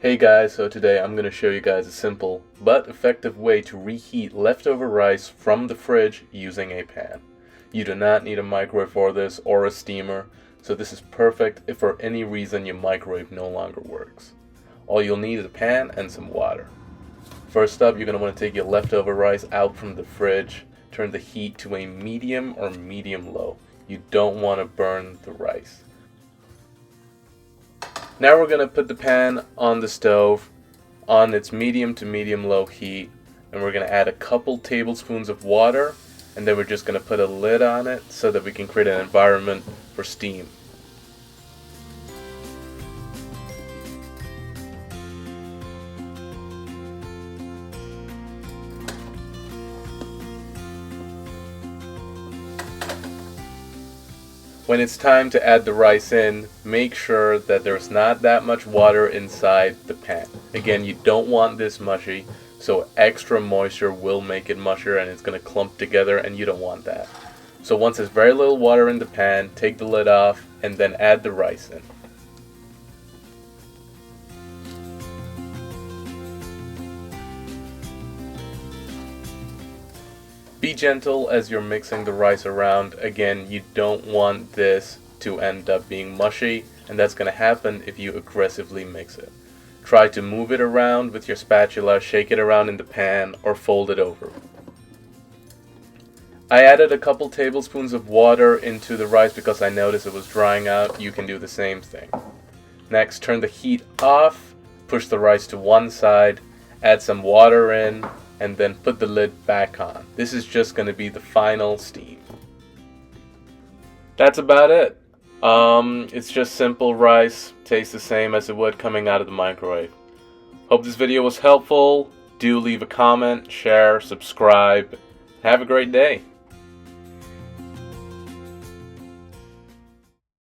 Hey guys, so today I'm going to show you guys a simple but effective way to reheat leftover rice from the fridge using a pan. You do not need a microwave for this or a steamer, so this is perfect if for any reason your microwave no longer works. All you'll need is a pan and some water. First up, you're going to want to take your leftover rice out from the fridge, turn the heat to a medium or medium low. You don't want to burn the rice. Now we're going to put the pan on the stove on its medium to medium low heat, and we're going to add a couple tablespoons of water, and then we're just going to put a lid on it so that we can create an environment for steam. When it's time to add the rice in, make sure that there's not that much water inside the pan. Again, you don't want this mushy, so extra moisture will make it mushier and it's going to clump together, and you don't want that. So once there's very little water in the pan, take the lid off and then add the rice in. Be gentle as you're mixing the rice around. Again, you don't want this to end up being mushy, and that's going to happen if you aggressively mix it. Try to move it around with your spatula, shake it around in the pan, or fold it over. I added a couple tablespoons of water into the rice because I noticed it was drying out. You can do the same thing. Next, turn the heat off, push the rice to one side, add some water in, and then put the lid back on. This is just going to be the final steam. That's about it. It's just simple rice. Tastes the same as it would coming out of the microwave. Hope this video was helpful. Do leave a comment, share, subscribe. Have a great day.